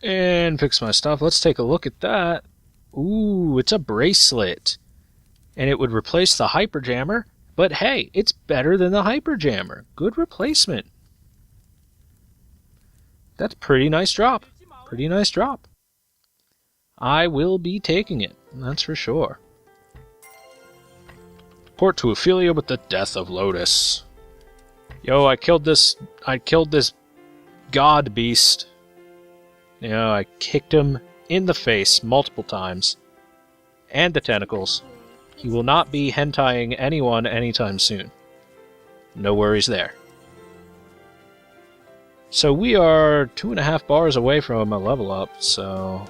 And fix my stuff. Let's take a look at that. Ooh, it's a bracelet. And it would replace the Hyper Jammer. But hey, it's better than the Hyper Jammer. Good replacement. That's a pretty nice drop. Pretty nice drop. I will be taking it. That's for sure. Port to Ophelia with the Death of Lotus. Yo, I killed this god beast. You know, I kicked him in the face multiple times. And the tentacles. He will not be hentaiing anyone anytime soon. No worries there. So we are 2.5 bars away from a level up, so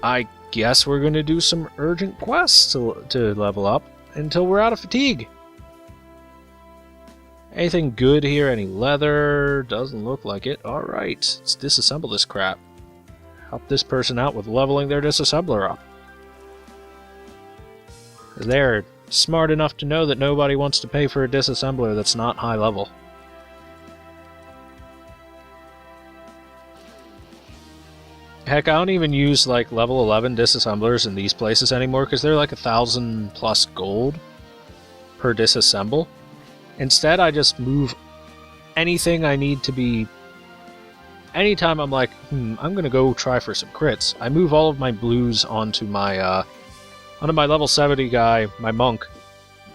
I guess we're going to do some urgent quests to level up until we're out of fatigue. Anything good here? Any leather? Doesn't look like it. Alright, let's disassemble this crap. Help this person out with leveling their disassembler up. They're smart enough to know that nobody wants to pay for a disassembler that's not high level. Heck, I don't even use like level 11 disassemblers in these places anymore because they're like 1,000 plus gold per disassemble. Instead, I just move anything I need to be... Anytime I'm like, I'm gonna go try for some crits, I move all of my blues onto my level 70 guy, my monk,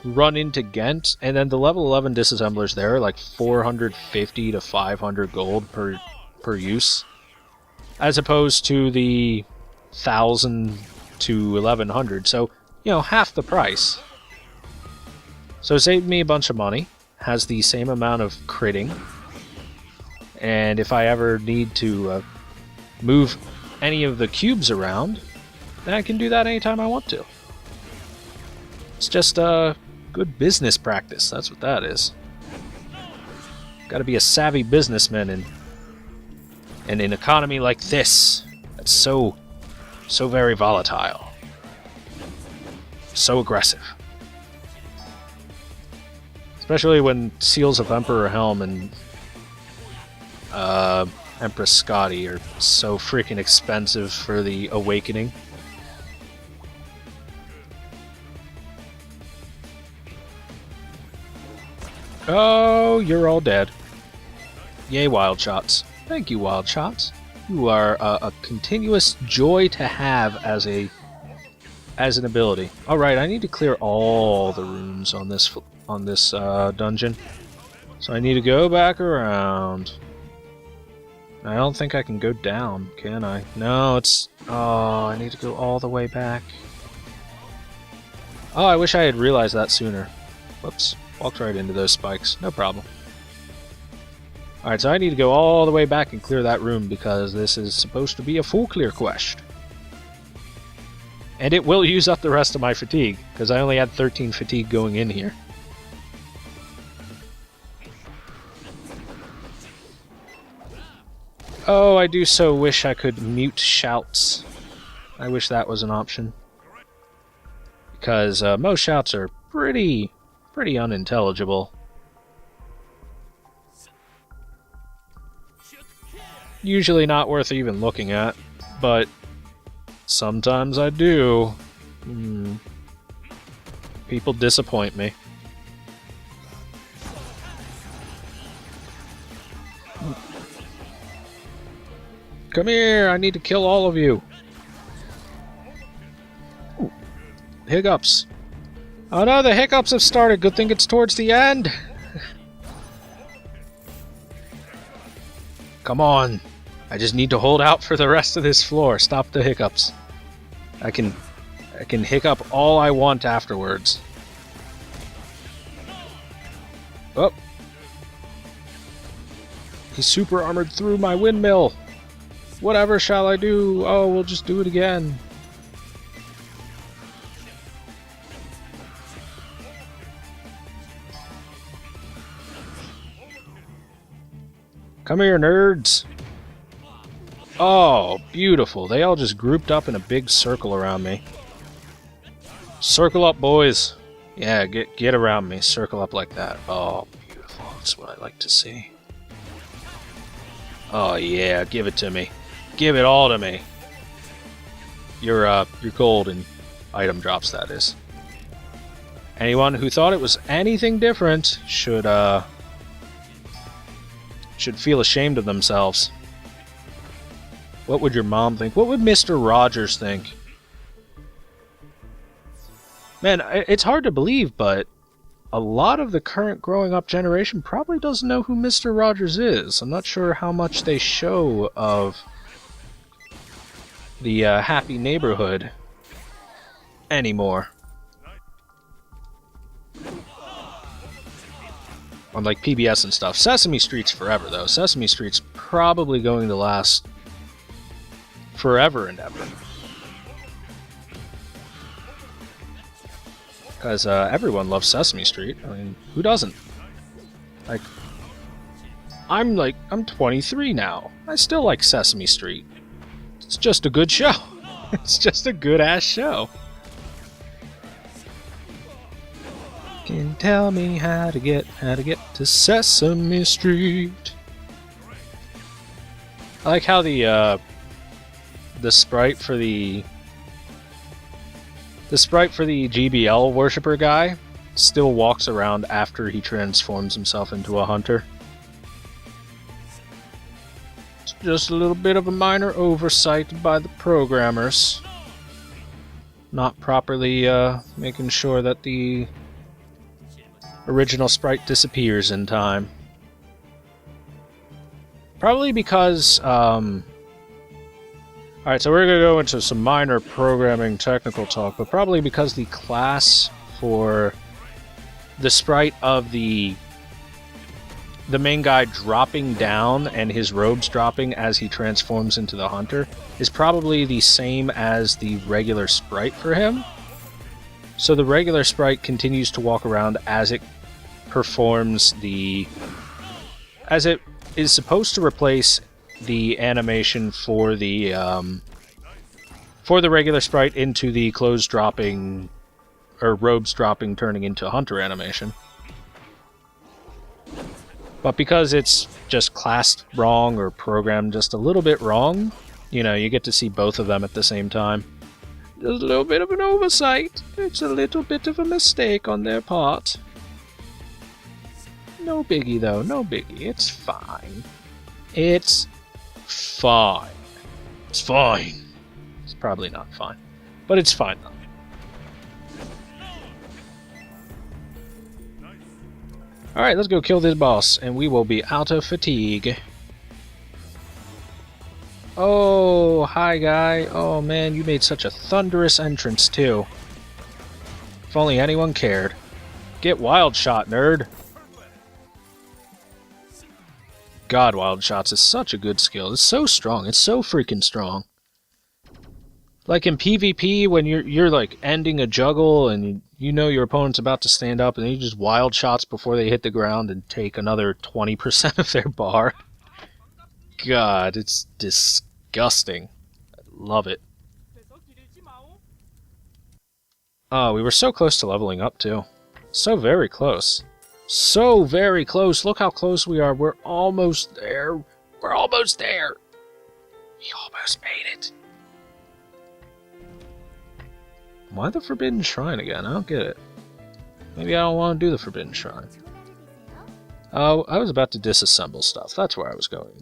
run into Ghent, and then the level 11 disassemblers there are like 450 to 500 gold per use. As opposed to the 1,000 to 1,100, so, you know, half the price. So it saved me a bunch of money, has the same amount of critting, and if I ever need to move any of the cubes around, then I can do that anytime I want to. It's just good business practice, that's what that is. Gotta be a savvy businessman in an economy like this, that's so very volatile. So aggressive. Especially when Seals of Emperor Helm and Empress Scotty are so freaking expensive for the Awakening. Oh, you're all dead. Yay, Wild Shots. Thank you, Wild Shots. You are a continuous joy to have as an ability. Alright, I need to clear all the rooms on this dungeon. So I need to go back around. I don't think I can go down, can I? No, it's... Oh, I need to go all the way back. Oh, I wish I had realized that sooner. Whoops. Walked right into those spikes. No problem. Alright, so I need to go all the way back and clear that room because this is supposed to be a full clear quest. And it will use up the rest of my fatigue, because I only had 13 fatigue going in here. Oh, I do so wish I could mute shouts. I wish that was an option. Because most shouts are pretty unintelligible. Usually not worth even looking at, but sometimes I do. People disappoint me. Come here, I need to kill all of you. Ooh, hiccups. Oh no, the hiccups have started. Good thing it's towards the end. Come on. I just need to hold out for the rest of this floor. Stop the hiccups. I can hiccup all I want afterwards. Oh. He's super armored through my windmill. Whatever shall I do? Oh, we'll just do it again. Come here, nerds. Oh, beautiful. They all just grouped up in a big circle around me. Circle up, boys. Yeah, get around me. Circle up like that. Oh, beautiful. That's what I like to see. Oh yeah, give it to me. Give it all to me. Your gold and item drops, that is. Anyone who thought it was anything different should feel ashamed of themselves. What would your mom think? What would Mr. Rogers think? Man, it's hard to believe, but a lot of the current growing up generation probably doesn't know who Mr. Rogers is. I'm not sure how much they show of the Happy Neighborhood anymore. On like PBS and stuff. Sesame Street's forever, though. Sesame Street's probably going to last forever and ever. Because everyone loves Sesame Street. I mean, who doesn't? Like, I'm 23 now. I still like Sesame Street. It's just a good show. It's just a good-ass show. Can tell me how to get to Sesame Street. I like how the sprite for the GBL worshiper guy still walks around after he transforms himself into a hunter. It's just a little bit of a minor oversight by the programmers, not properly making sure that the original sprite disappears in time. Probably because, alright, so we're going to go into some minor programming technical talk, but probably because the class for the sprite of the main guy dropping down and his robes dropping as he transforms into the hunter is probably the same as the regular sprite for him. So the regular sprite continues to walk around as it performs as it is supposed to replace the animation for the regular sprite into the clothes dropping or robes dropping turning into hunter animation. But because it's just classed wrong or programmed just a little bit wrong, you know, you get to see both of them at the same time. There's a little bit of an oversight. It's a little bit of a mistake on their part. No biggie, though. No biggie. It's fine. It's fine. It's fine. It's probably not fine. But it's fine, though. Alright, let's go kill this boss, and we will be out of fatigue. Oh, hi, guy. Oh, man, you made such a thunderous entrance, too. If only anyone cared. Get wild shot, nerd. God, wild shots is such a good skill. It's so strong. It's so freaking strong. Like in PvP, when you're like ending a juggle and you know your opponent's about to stand up, and then you just wild shots before they hit the ground and take another 20% of their bar. God, it's disgusting. I love it. Oh, we were so close to leveling up, too. So very close. So very close. Look how close we are. We're almost there. We're almost there. We almost made it. Why the Forbidden Shrine again? I don't get it. Maybe I don't want to do the Forbidden Shrine. Oh, I was about to disassemble stuff. That's where I was going.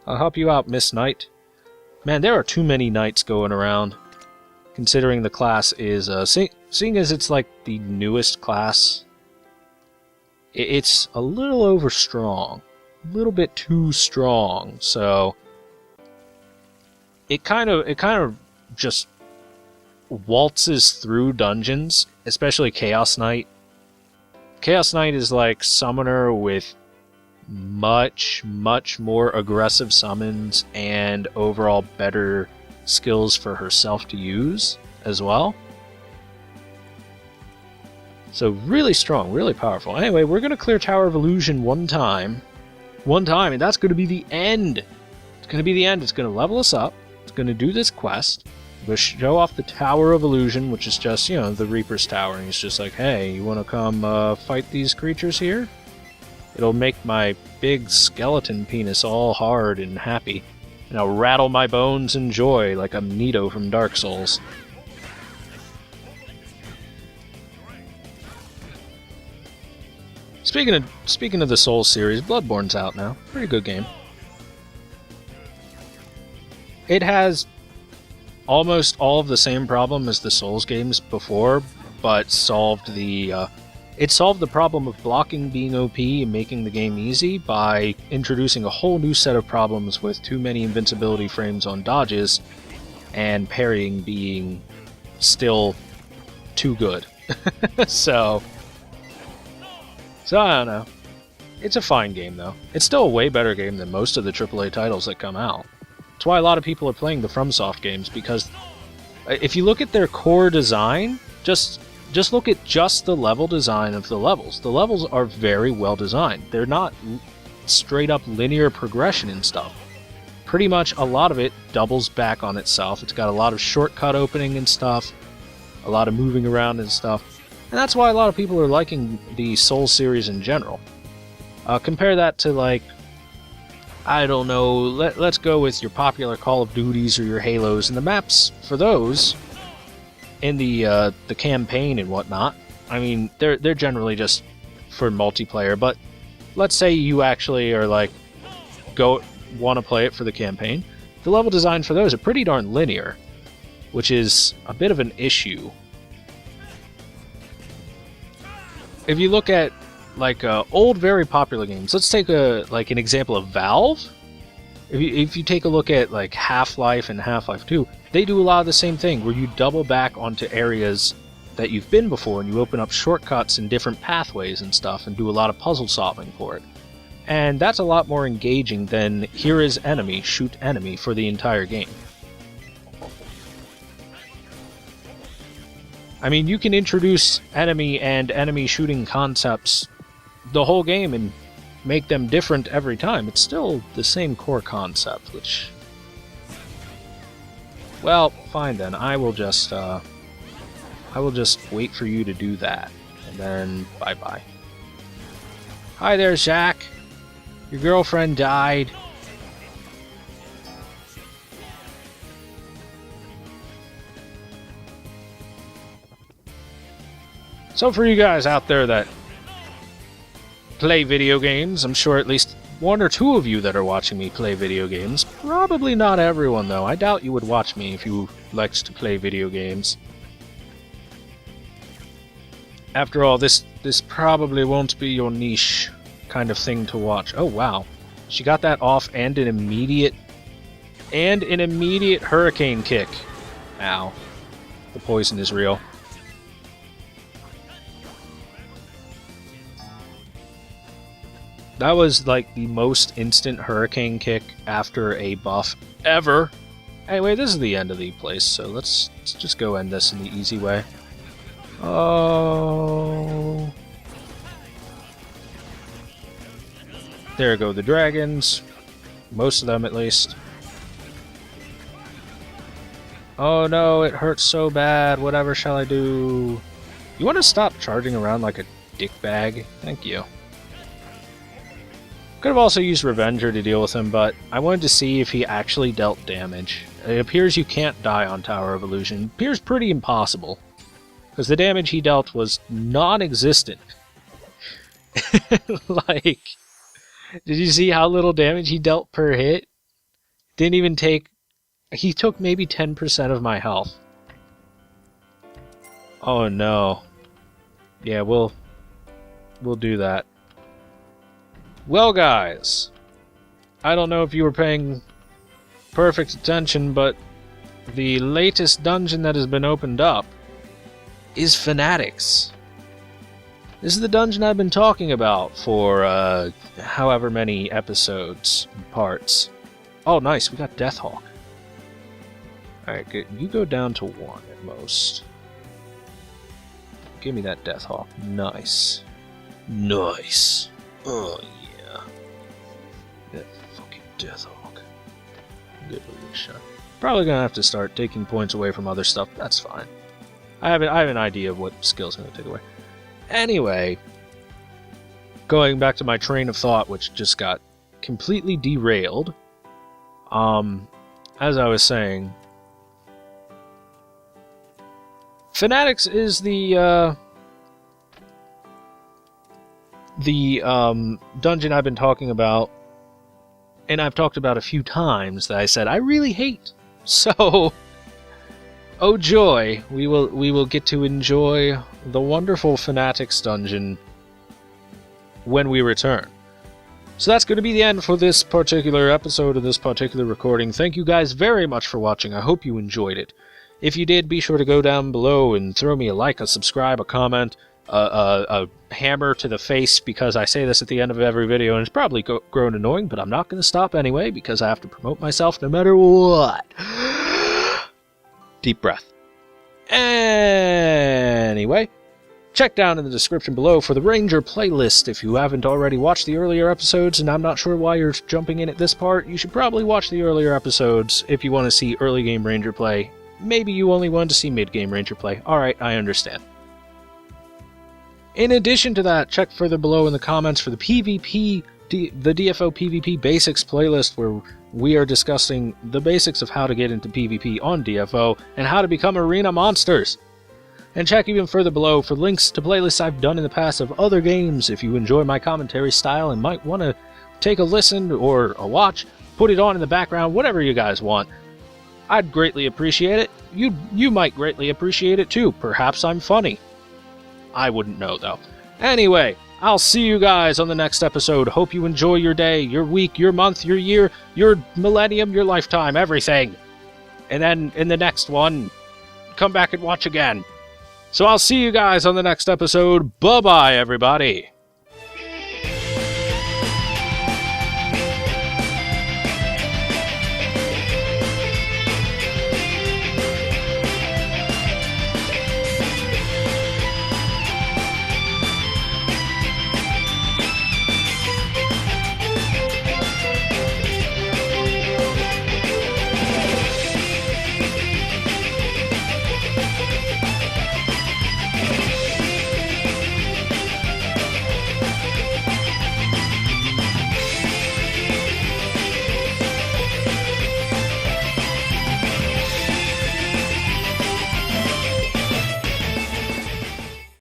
I'll help you out, Miss Knight. Man, there are too many knights going around. Considering the class is, seeing as it's like the newest class, it's a little overstrong. A little bit too strong, so it kind of just waltzes through dungeons, especially Chaos Knight. Chaos Knight is like summoner with much more aggressive summons and overall better skills for herself to use as well. So really strong, really powerful. Anyway, we're going to clear Tower of Illusion one time, and that's going to be the end. It's going to be the end. It's going to level us up. It's going to do this quest. We'll show off the Tower of Illusion, which is just, you know, the Reaper's Tower. And he's just like, hey, you want to come fight these creatures here? It'll make my big skeleton penis all hard and happy, and I'll rattle my bones in joy like I'm Nito from Dark Souls. Speaking of the Souls series, Bloodborne's out now. Pretty good game. It has almost all of the same problem as the Souls games before, but solved the problem of blocking being OP and making the game easy by introducing a whole new set of problems with too many invincibility frames on dodges and parrying being still too good. So I don't know. It's a fine game, though. It's still a way better game than most of the AAA titles that come out. That's why a lot of people are playing the FromSoft games, because if you look at their core design, just look at just the level design of the levels. The levels are very well designed. They're not straight up linear progression and stuff. Pretty much a lot of it doubles back on itself. It's got a lot of shortcut opening and stuff, a lot of moving around and stuff. And that's why a lot of people are liking the Souls series in general. Compare that to, like, I don't know, let's go with your popular Call of Duties or your Halos, and the maps for those in the campaign and whatnot. I mean, they're generally just for multiplayer, but let's say you actually are like want to play it for the campaign. The level design for those are pretty darn linear, which is a bit of an issue. If you look at like old, very popular games, let's take an example of Valve. If you take a look at like Half-Life and Half-Life 2, they do a lot of the same thing, where you double back onto areas that you've been before, and you open up shortcuts and different pathways and stuff, and do a lot of puzzle solving for it. And that's a lot more engaging than here is enemy, shoot enemy for the entire game. I mean, you can introduce enemy and enemy shooting concepts the whole game and make them different every time. It's still the same core concept, which... Well, fine then. I will just wait for you to do that. And then, bye-bye. Hi there, Zach. Your girlfriend died. So for you guys out there that play video games, I'm sure at least one or two of you that are watching me play video games. Probably not everyone, though. I doubt you would watch me if you liked to play video games. After all, this probably won't be your niche kind of thing to watch. Oh, wow. She got that off and an immediate hurricane kick. Ow. The poison is real. That was like the most instant hurricane kick after a buff ever. Anyway, this is the end of the place, so let's just go end this in the easy way. Oh. There go the dragons. Most of them, at least. Oh no, it hurts so bad. Whatever shall I do? You want to stop charging around like a dickbag? Thank you. Could have also used Revenger to deal with him, but I wanted to see if he actually dealt damage. It appears you can't die on Tower of Illusion. It appears pretty impossible, because the damage he dealt was non-existent. Like, did you see how little damage he dealt per hit? Didn't even take... He took maybe 10% of my health. Oh no. Yeah, we'll do that. Well, guys, I don't know if you were paying perfect attention, but the latest dungeon that has been opened up is Fanatics. This is the dungeon I've been talking about for however many episodes and parts. Oh, nice, we got Deathhawk. Alright, good. You go down to 1 at most. Give me that Deathhawk. Nice. Nice. Oh, yeah. That fucking Deathhawk. Good shot. Probably gonna have to start taking points away from other stuff. That's fine. I have an idea of what skills I'm gonna take away. Anyway, going back to my train of thought, which just got completely derailed. As I was saying, Fanatics is the dungeon I've been talking about, and I've talked about a few times that I said I really hate. So, oh joy, we will get to enjoy the wonderful Fanatics dungeon when we return. So that's going to be the end for this particular episode of this particular recording. Thank you guys very much for watching. I hope you enjoyed it. If you did, be sure to go down below and throw me a like, a subscribe, a comment, a hammer to the face, because I say this at the end of every video, and it's probably grown annoying, but I'm not going to stop anyway, because I have to promote myself no matter what. Deep breath. Anyway, check down in the description below for the Ranger playlist. If you haven't already watched the earlier episodes, and I'm not sure why you're jumping in at this part, you should probably watch the earlier episodes if you want to see early game Ranger play. Maybe you only wanted to see mid-game Ranger play. Alright, I understand. In addition to that, check further below in the comments for the PvP, the DFO PvP Basics playlist, where we are discussing the basics of how to get into PvP on DFO and how to become arena monsters. And check even further below for links to playlists I've done in the past of other games. If you enjoy my commentary style and might want to take a listen or a watch, put it on in the background, whatever you guys want. I'd greatly appreciate it. You might greatly appreciate it too. Perhaps I'm funny. I wouldn't know though. Anyway, I'll see you guys on the next episode. Hope you enjoy your day, your week, your month, your year, your millennium, your lifetime, everything. And then in the next one, come back and watch again. So I'll see you guys on the next episode. Bye-bye, everybody.